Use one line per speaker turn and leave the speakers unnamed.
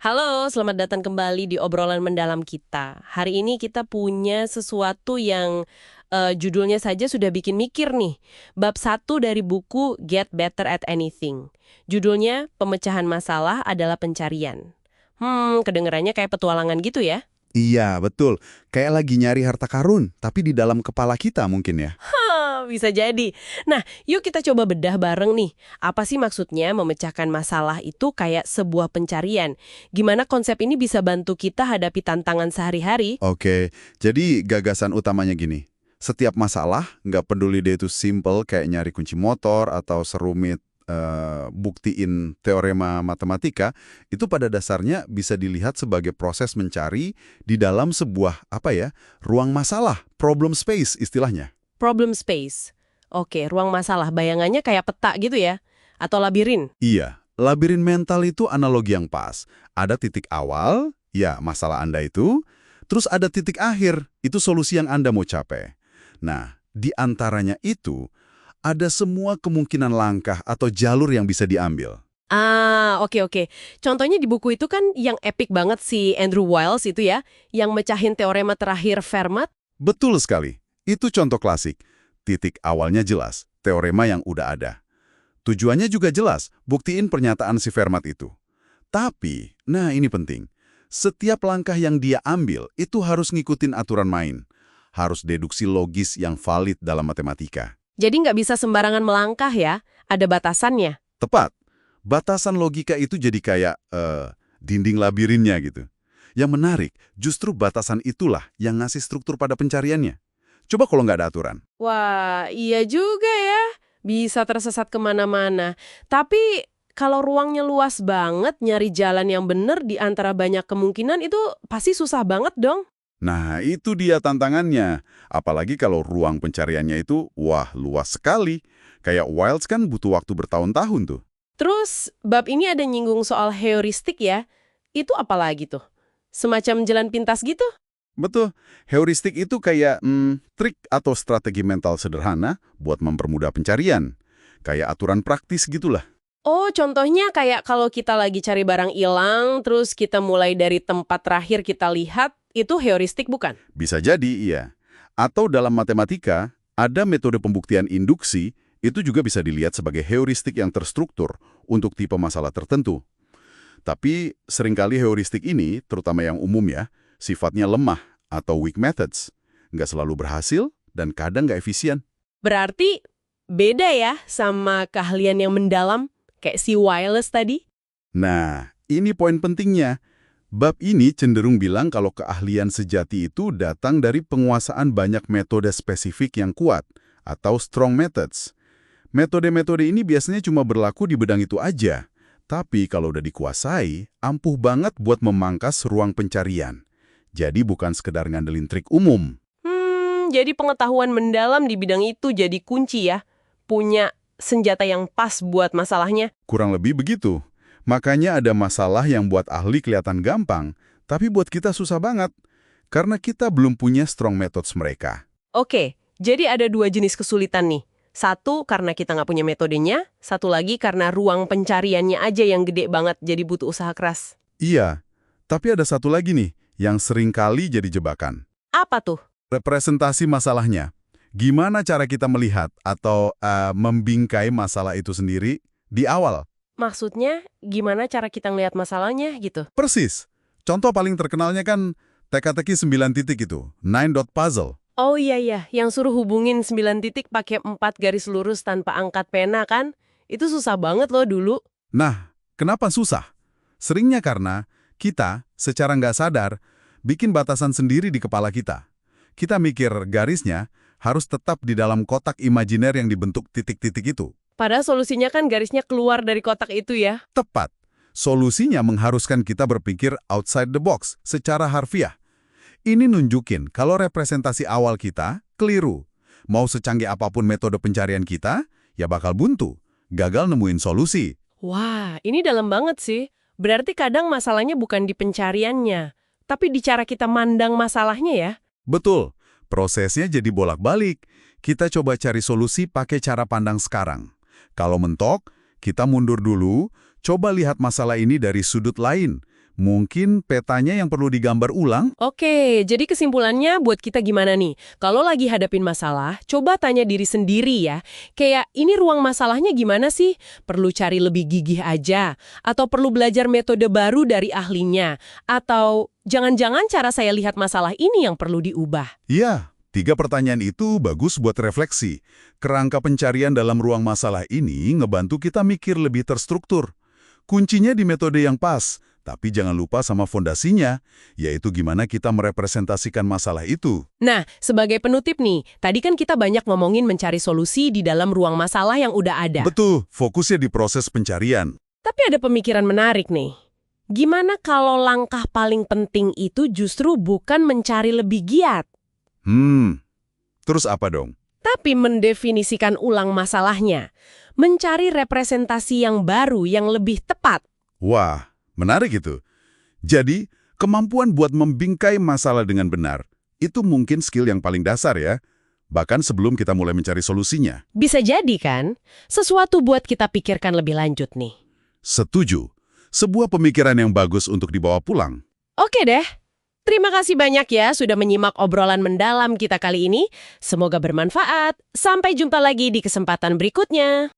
Halo, selamat datang kembali di obrolan mendalam kita. Hari ini kita punya sesuatu yang judulnya saja sudah bikin mikir nih. Bab 1 dari buku Get Better at Anything. Judulnya Pemecahan Masalah adalah Pencarian. Kedengarannya kayak petualangan gitu ya?
Iya, betul. Kayak lagi nyari harta karun, tapi di dalam kepala kita mungkin ya.
Bisa jadi. Nah, yuk kita coba bedah bareng nih. Apa sih maksudnya memecahkan masalah itu kayak sebuah pencarian? Gimana konsep ini bisa bantu kita hadapi tantangan sehari-hari?
Oke, jadi gagasan utamanya gini. Setiap masalah, nggak peduli dia itu simple kayak nyari kunci motor atau serumit buktiin teorema matematika, itu pada dasarnya bisa dilihat sebagai proses mencari di dalam sebuah, ruang masalah, problem space istilahnya.
Problem space. Oke, ruang masalah. Bayangannya kayak peta gitu ya? Atau labirin?
Iya, labirin mental itu analogi yang pas. Ada titik awal, ya masalah Anda itu, terus ada titik akhir, itu solusi yang Anda mau capai. Nah, di antaranya itu, ada semua kemungkinan langkah atau jalur yang bisa diambil.
Oke. Contohnya di buku itu kan yang epic banget si Andrew Wiles itu ya, yang mecahin teorema terakhir Fermat.
Betul sekali. Itu contoh klasik. Titik awalnya jelas, teorema yang udah ada. Tujuannya juga jelas, buktiin pernyataan si Fermat itu. Tapi, nah ini penting, setiap langkah yang dia ambil itu harus ngikutin aturan main. Harus deduksi logis yang valid dalam matematika.
Jadi nggak bisa sembarangan melangkah ya, ada batasannya.
Tepat. Batasan logika itu jadi kayak dinding labirinnya gitu. Yang menarik, justru batasan itulah yang ngasih struktur pada pencariannya. Coba kalau nggak ada aturan.
Wah, iya juga ya. Bisa tersesat kemana-mana. Tapi kalau ruangnya luas banget, nyari jalan yang bener di antara banyak kemungkinan itu pasti susah banget dong.
Nah, itu dia tantangannya. Apalagi kalau ruang pencariannya itu, wah, luas sekali. Kayak Wiles kan butuh waktu bertahun-tahun tuh.
Terus, bab ini ada nyinggung soal heuristik ya. Itu apa lagi tuh? Semacam jalan pintas gitu?
Betul, heuristik itu kayak trik atau strategi mental sederhana buat mempermudah pencarian. Kayak aturan praktis gitulah.
Oh, contohnya kayak kalau kita lagi cari barang hilang, terus kita mulai dari tempat terakhir kita lihat, itu heuristik bukan?
Bisa jadi, iya. Atau dalam matematika, ada metode pembuktian induksi, itu juga bisa dilihat sebagai heuristik yang terstruktur untuk tipe masalah tertentu. Tapi seringkali heuristik ini, terutama yang umum ya, sifatnya lemah atau weak methods. Nggak selalu berhasil dan kadang nggak efisien.
Berarti beda ya sama keahlian yang mendalam, kayak si Wiles tadi?
Nah, ini poin pentingnya. Bab ini cenderung bilang kalau keahlian sejati itu datang dari penguasaan banyak metode spesifik yang kuat, atau strong methods. Metode-metode ini biasanya cuma berlaku di bidang itu aja. Tapi kalau udah dikuasai, ampuh banget buat memangkas ruang pencarian. Jadi bukan sekedar ngandelin trik umum.
Jadi pengetahuan mendalam di bidang itu jadi kunci ya. Punya senjata yang pas buat masalahnya.
Kurang lebih begitu. Makanya ada masalah yang buat ahli kelihatan gampang, tapi buat kita susah banget. Karena kita belum punya strong methods mereka.
Oke, jadi ada dua jenis kesulitan nih. Satu, karena kita nggak punya metodenya. Satu lagi, karena ruang pencariannya aja yang gede banget, jadi butuh usaha keras.
Iya, tapi ada satu lagi nih, yang sering kali jadi jebakan.
Apa tuh?
Representasi masalahnya. Gimana cara kita melihat atau membingkai masalah itu sendiri di awal?
Maksudnya, gimana cara kita ngelihat masalahnya gitu?
Persis. Contoh paling terkenalnya kan teka-teki 9 titik itu, 9 dot puzzle.
Oh iya, yang suruh hubungin 9 titik pakai 4 garis lurus tanpa angkat pena kan? Itu susah banget loh dulu.
Nah, kenapa susah? Seringnya karena kita, secara nggak sadar, bikin batasan sendiri di kepala kita. Kita mikir garisnya harus tetap di dalam kotak imajiner yang dibentuk titik-titik itu.
Padahal solusinya kan garisnya keluar dari kotak itu ya.
Tepat. Solusinya mengharuskan kita berpikir outside the box, secara harfiah. Ini nunjukin kalau representasi awal kita keliru. Mau secanggih apapun metode pencarian kita, ya bakal buntu. Gagal nemuin solusi.
Wah, ini dalam banget sih. Berarti kadang masalahnya bukan di pencariannya, tapi di cara kita mandang masalahnya ya.
Betul. Prosesnya jadi bolak-balik. Kita coba cari solusi pakai cara pandang sekarang. Kalau mentok, kita mundur dulu, coba lihat masalah ini dari sudut lain. Mungkin petanya yang perlu digambar ulang?
Oke, jadi kesimpulannya buat kita gimana nih? Kalau lagi hadapin masalah, coba tanya diri sendiri ya. Kayak, ini ruang masalahnya gimana sih? Perlu cari lebih gigih aja? Atau perlu belajar metode baru dari ahlinya? Atau jangan-jangan cara saya lihat masalah ini yang perlu diubah?
Iya, 3 pertanyaan itu bagus buat refleksi. Kerangka pencarian dalam ruang masalah ini ngebantu kita mikir lebih terstruktur. Kuncinya di metode yang pas, tapi jangan lupa sama fondasinya, yaitu gimana kita merepresentasikan masalah itu.
Nah, sebagai penutup nih, tadi kan kita banyak ngomongin mencari solusi di dalam ruang masalah yang udah ada.
Betul, fokusnya di proses pencarian.
Tapi ada pemikiran menarik nih. Gimana kalau langkah paling penting itu justru bukan mencari lebih giat,
Terus apa dong?
tapi mendefinisikan ulang masalahnya, mencari representasi yang baru yang lebih tepat.
Wah, menarik itu. Jadi, kemampuan buat membingkai masalah dengan benar, itu mungkin skill yang paling dasar ya. Bahkan sebelum kita mulai mencari solusinya.
Bisa jadi kan, sesuatu buat kita pikirkan lebih lanjut nih.
Setuju. Sebuah pemikiran yang bagus untuk dibawa pulang.
Oke deh. Terima kasih banyak ya sudah menyimak obrolan mendalam kita kali ini. Semoga bermanfaat. Sampai jumpa lagi di kesempatan berikutnya.